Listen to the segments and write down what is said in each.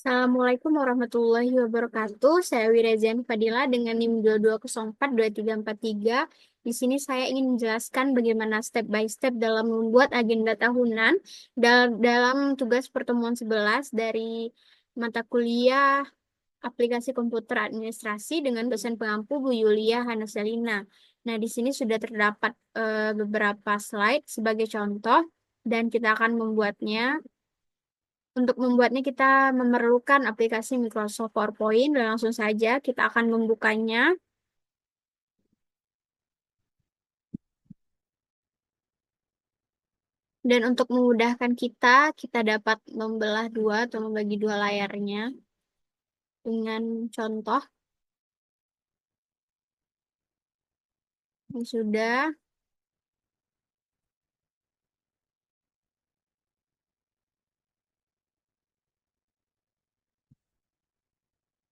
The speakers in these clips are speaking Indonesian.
Assalamualaikum warahmatullahi wabarakatuh. Saya Wirazian Fadila dengan NIM 22042343. Di sini saya ingin menjelaskan bagaimana step by step dalam membuat agenda tahunan dalam tugas pertemuan 11 dari mata kuliah Aplikasi Komputer Administrasi dengan dosen pengampu Bu Yulia Hanaselina. Nah, di sini sudah terdapat beberapa slide sebagai contoh dan kita akan membuatnya. Untuk membuatnya kita memerlukan aplikasi Microsoft PowerPoint dan langsung saja kita akan membukanya. Dan untuk memudahkan kita dapat membelah dua atau membagi dua layarnya dengan contoh yang sudah.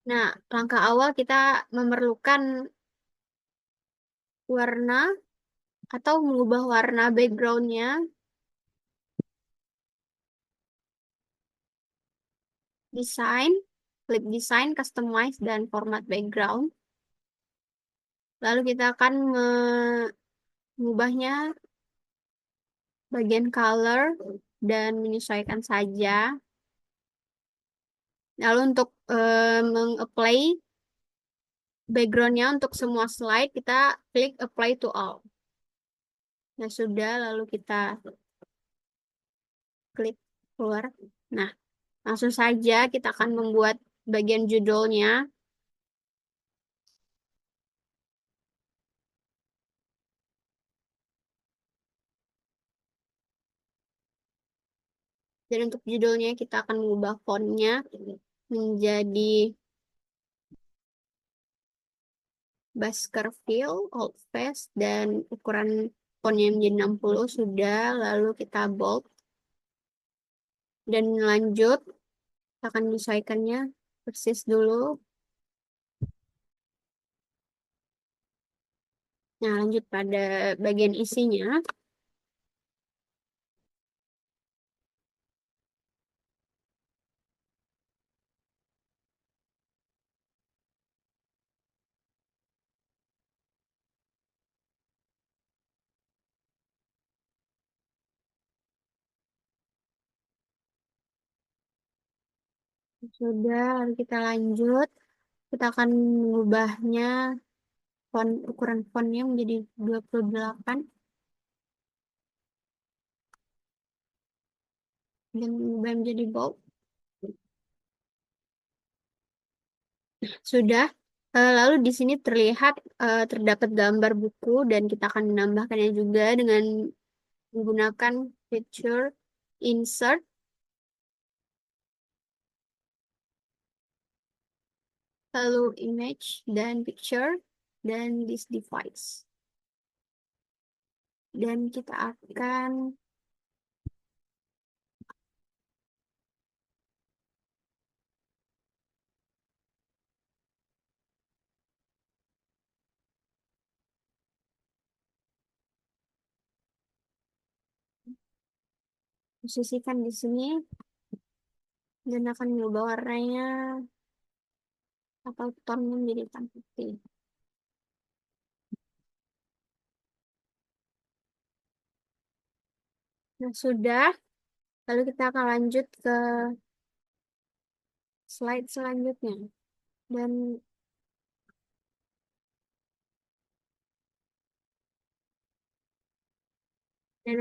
Nah, langkah awal kita memerlukan warna atau mengubah warna backgroundnya, desain, flip design, customize, dan format background. Lalu kita akan mengubahnya bagian color dan menyesuaikan saja. Lalu untuk meng-apply backgroundnya untuk semua slide, kita klik apply to all. Nah, sudah, lalu kita klik keluar. Nah, langsung saja kita akan membuat bagian judulnya. Dan untuk judulnya kita akan mengubah fontnya menjadi Baskerville, Old Face, dan ukuran fontnya menjadi 60 sudah. Lalu kita bold. Dan lanjut, kita akan menyesuaikannya persis dulu. Nah, lanjut pada bagian isinya. Sudah, lalu kita lanjut. Kita akan mengubahnya ukuran fontnya menjadi 28 dan mengubah menjadi bold. Sudah. Lalu di sini terlihat terdapat gambar buku dan kita akan menambahkannya juga dengan menggunakan picture insert, lalu image dan picture dan this device. Dan kita akan posisikan di sini dan akan mengubah warnanya atau tone menjadi hitam putih. Nah, sudah. Lalu kita akan lanjut ke slide selanjutnya. Dan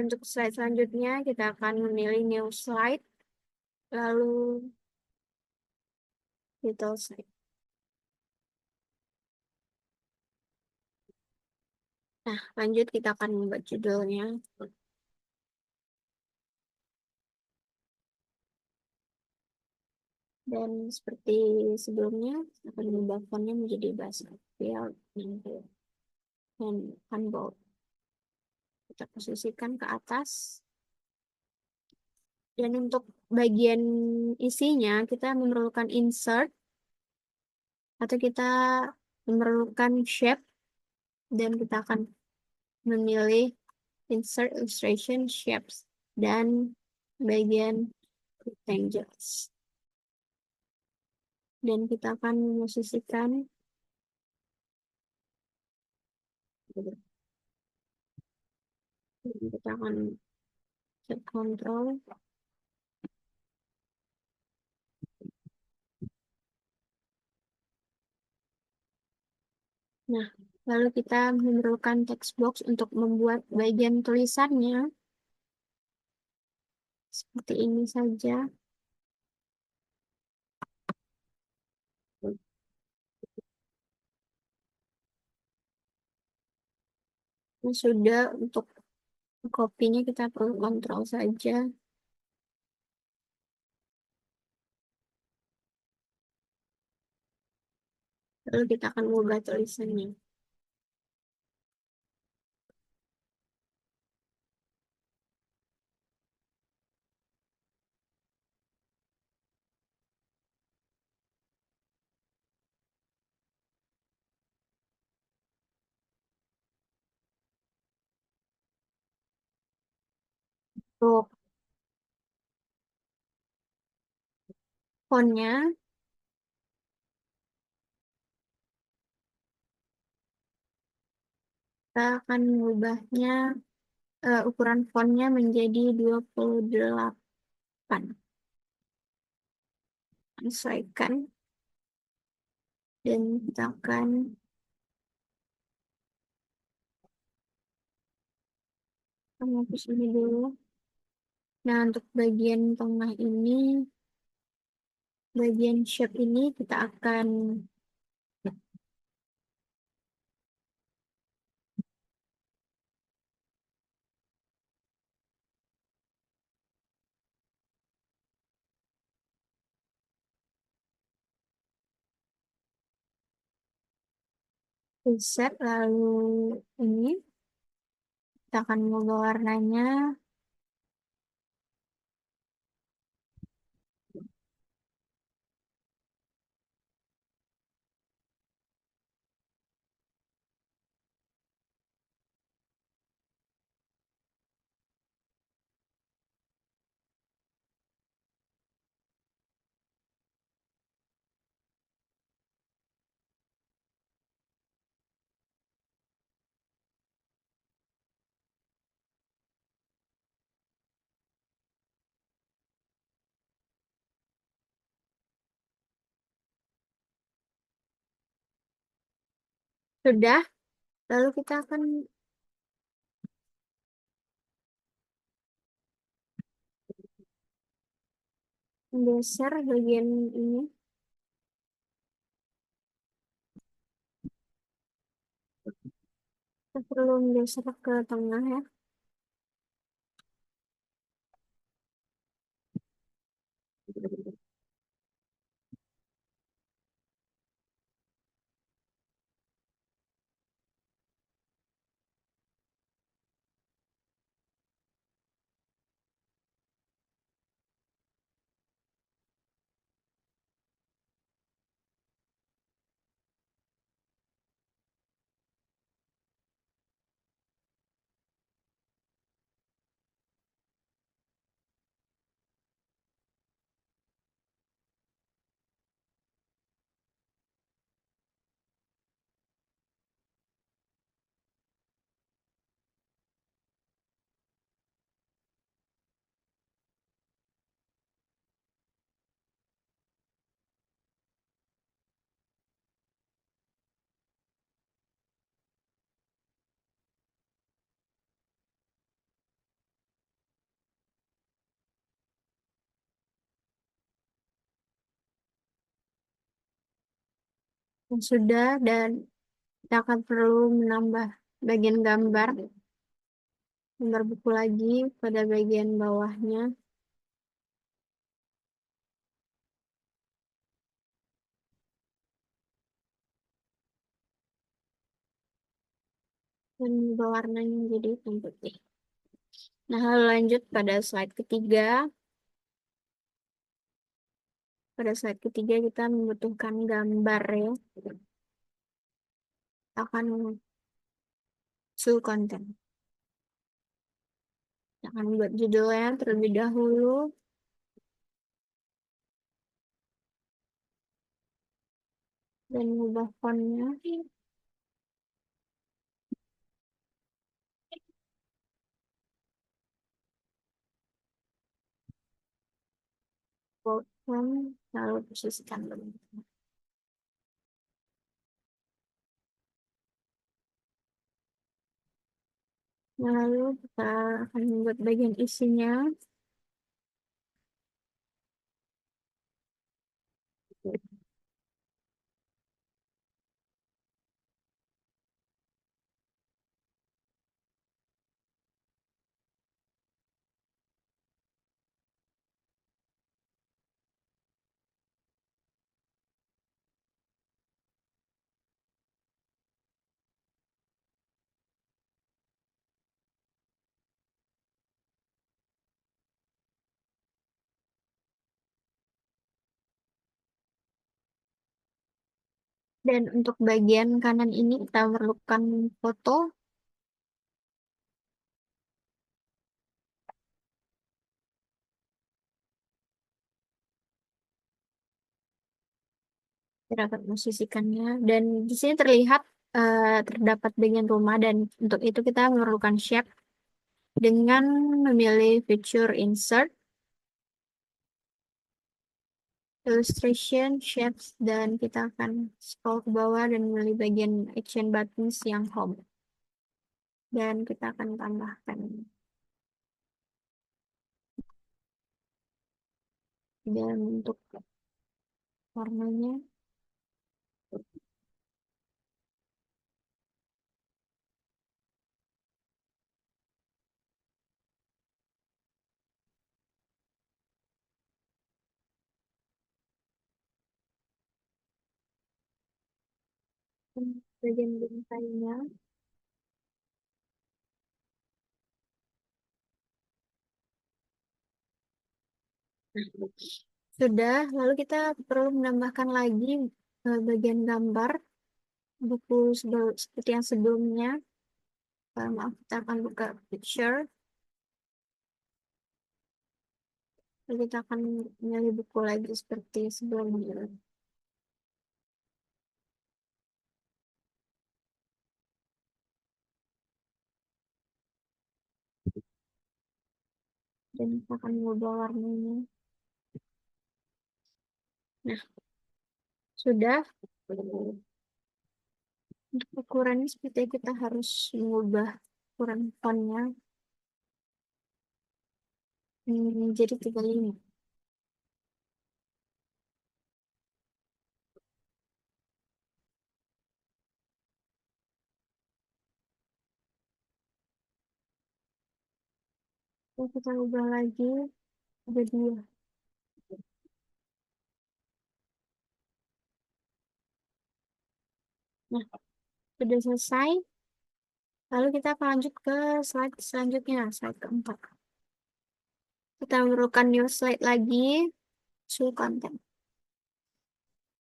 untuk slide selanjutnya kita akan memilih new slide, lalu title slide. Nah, lanjut kita akan membuat judulnya. Dan seperti sebelumnya, akan mengubah fontnya menjadi Baskerville dan bold. Kita posisikan ke atas. Dan untuk bagian isinya, kita memerlukan insert, atau kita memerlukan shape, dan kita akan memilih insert illustration shapes dan bagian rectangles. Dan kita akan memosisikan, kita akan set kontrol. Nah, lalu kita memerlukan text box untuk membuat bagian tulisannya. Seperti ini saja. Nah, sudah untuk kopinya kita perlu kontrol saja. Lalu kita akan mengubah tulisannya. Untuk fontnya, kita akan mengubahnya, ukuran fontnya menjadi 28. Sesuaikan. Dan kita akan menghapus ini dulu. Nah, untuk bagian tengah ini, bagian shape ini kita akan reset, lalu ini kita akan mengubah warnanya. Sudah, lalu kita akan menggeser bagian ini. Kita perlu menggeser ke tengah ya. Yang sudah, dan kita akan perlu menambah bagian gambar, gambar buku lagi pada bagian bawahnya. Dan mengubah warnanya menjadi hitam putih. Nah, lalu lanjut pada slide ketiga. Pada slide ketiga kita membutuhkan gambar ya. Kita akan show content. Kita akan buat judulnya terlebih dahulu. dan mengubah fontnya. Bold font, lalu posisikan dulu. Nah, lalu kita akan membuat bagian isinya. Dan untuk bagian kanan ini kita perlukan foto. Kita akan posisikannya. Dan di sini terlihat terdapat bagian rumah dan untuk itu kita memerlukan shape dengan memilih feature insert, illustration, shapes, dan kita akan scroll ke bawah dan memilih bagian action buttons yang home. Dan kita akan tambahkan dan untuk warnanya bagian bintangnya. Sudah, lalu kita perlu menambahkan lagi bagian gambar buku seperti yang sebelumnya. Maaf, kita akan buka picture. Lalu kita akan memilih buku lagi seperti sebelumnya. Dan kita akan mengubah warnanya. Nah, sudah. Untuk ukurannya seperti kita harus mengubah ukuran fontnya menjadi 35. Lalu kita ubah lagi ada 2. Nah, sudah selesai. Lalu kita akan lanjut ke slide selanjutnya, slide keempat. Kita memerlukan new slide lagi, show content.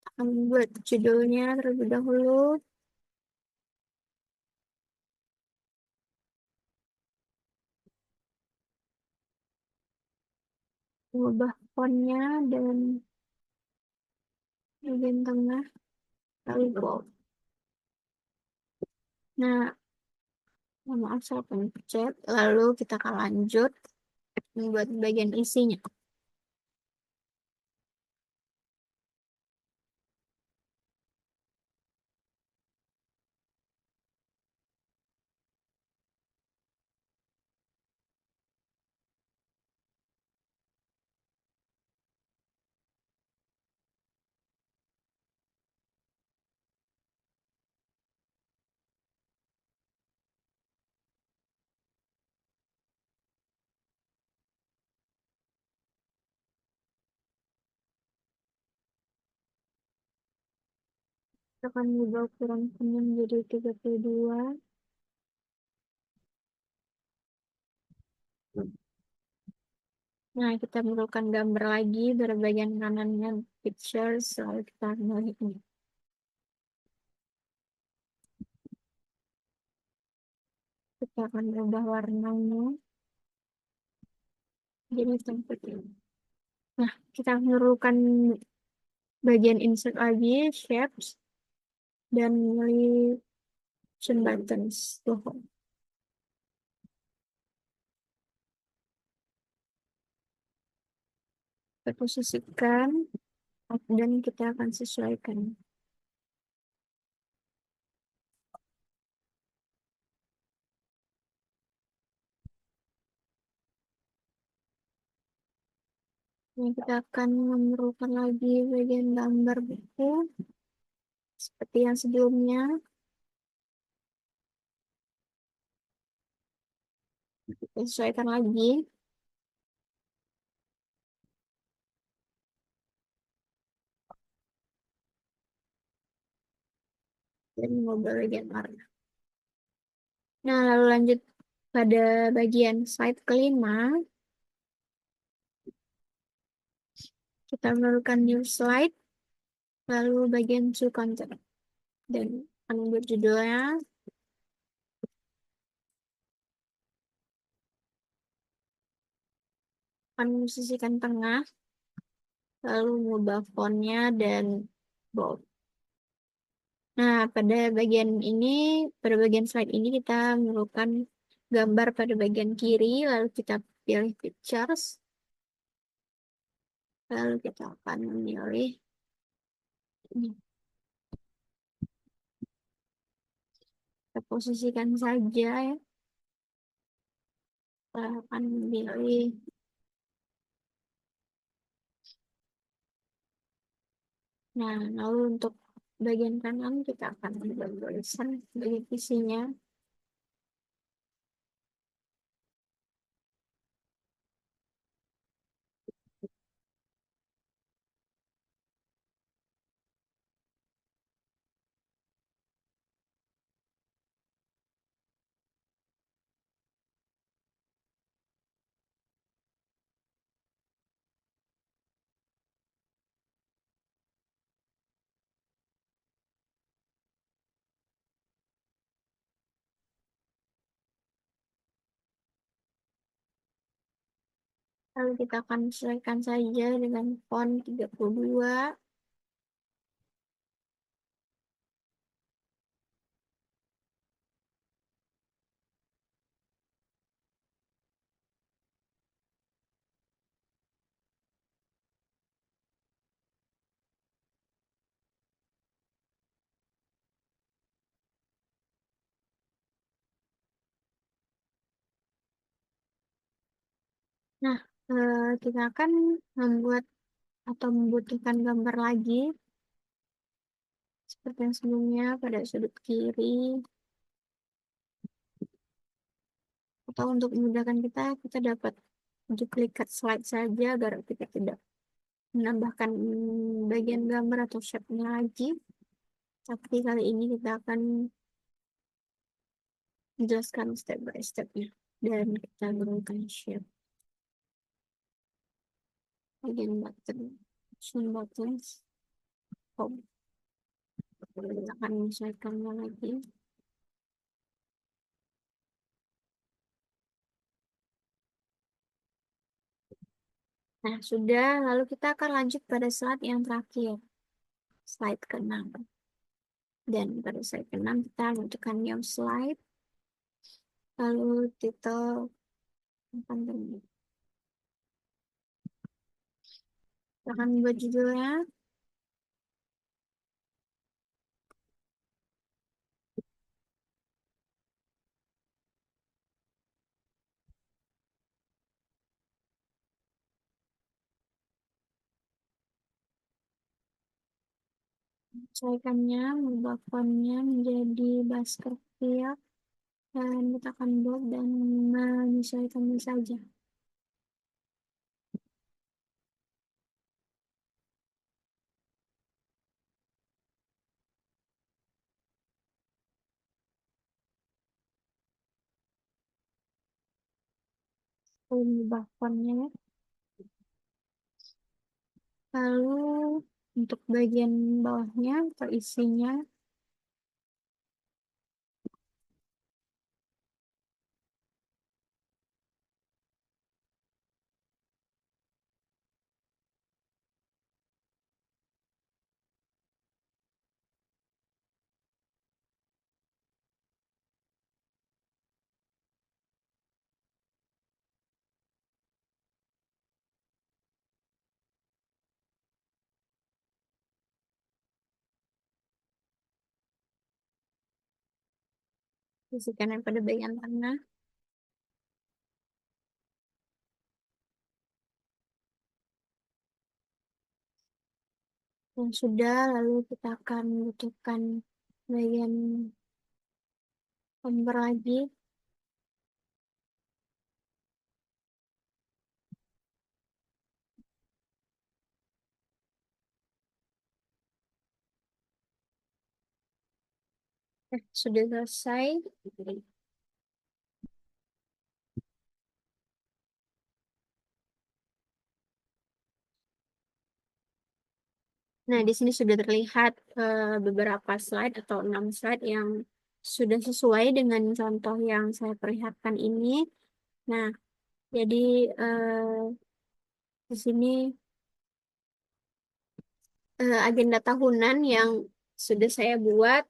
Kita akan membuat judulnya terlebih dahulu. Mengubah fontnya dan bagian tengah, lalu bold. Nah, maaf saya pencet. Lalu kita akan lanjut membuat bagian isinya. Kita akan mengubah ukuran fontnya menjadi 32. Nah, kita memerlukan gambar lagi dari bagian kanannya pictures, lalu kita milih ini. Kita akan ubah warnanya jadi seperti ini. Nah, kita memerlukan bagian insert lagi, shapes. dan milih option buttons. Tuh, kita posisikan dan kita akan sesuaikan. Ini kita akan memerlukan lagi bagian gambar buku seperti yang sebelumnya. Kita sesuaikan lagi. Dan mengubah bagian warna. Nah, lalu lanjut pada bagian slide kelima. Kita memerlukan new slide, lalu bagian to content. Dan akan membuat judulnya. Akan memposisikan tengah, lalu mengubah fontnya dan bold. Nah, pada bagian slide ini kita memerlukan gambar pada bagian kiri, lalu kita pilih pictures, lalu kita akan memilih ini. Kita posisikan saja ya. Kita akan memilih. Nah, lalu untuk bagian kanan kita akan membuat tulisan sebagai isinya. Lalu kita akan sesuaikan saja dengan font 32. Nah, kita akan membuat atau membutuhkan gambar lagi seperti yang sebelumnya pada sudut kiri, atau untuk memudahkan kita dapat duplikat slide saja agar kita tidak menambahkan bagian gambar atau shape-nya lagi. Tapi kali ini kita akan menjelaskan step by step-nya dan kita gunakan shape bagian button, option buttons, home. Kita akan menyesuaikannya lagi. Nah, sudah. Lalu kita akan lanjut pada slide yang terakhir. Slide ke-6. Dan pada slide ke-6 kita menentukan new slide. Lalu title kontennya. Kita akan buat judulnya. Sesuaikannya, mengubah fontnya menjadi Baskerville. Dan kita akan buat dan menyesuaikannya saja. Mengubah fontnya. Lalu untuk bagian bawahnya atau isinya, Posisikan pada bagian tengah. Yang sudah, lalu kita akan butuhkan bagian bumper lagi. Sudah selesai. Nah, di sini sudah terlihat beberapa slide atau 6 slide yang sudah sesuai dengan contoh yang saya perlihatkan ini. Nah, jadi di sini agenda tahunan yang sudah saya buat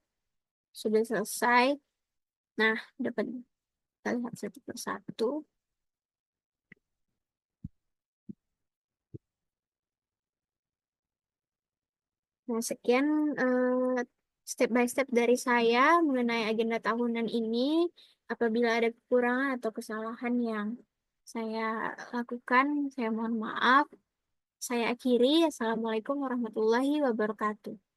sudah selesai. Nah, dapat kita lihat satu persatu. Nah, sekian step by step dari saya mengenai agenda tahunan ini. Apabila ada kekurangan atau kesalahan yang saya lakukan, saya mohon maaf. Saya akhiri. Assalamualaikum warahmatullahi wabarakatuh.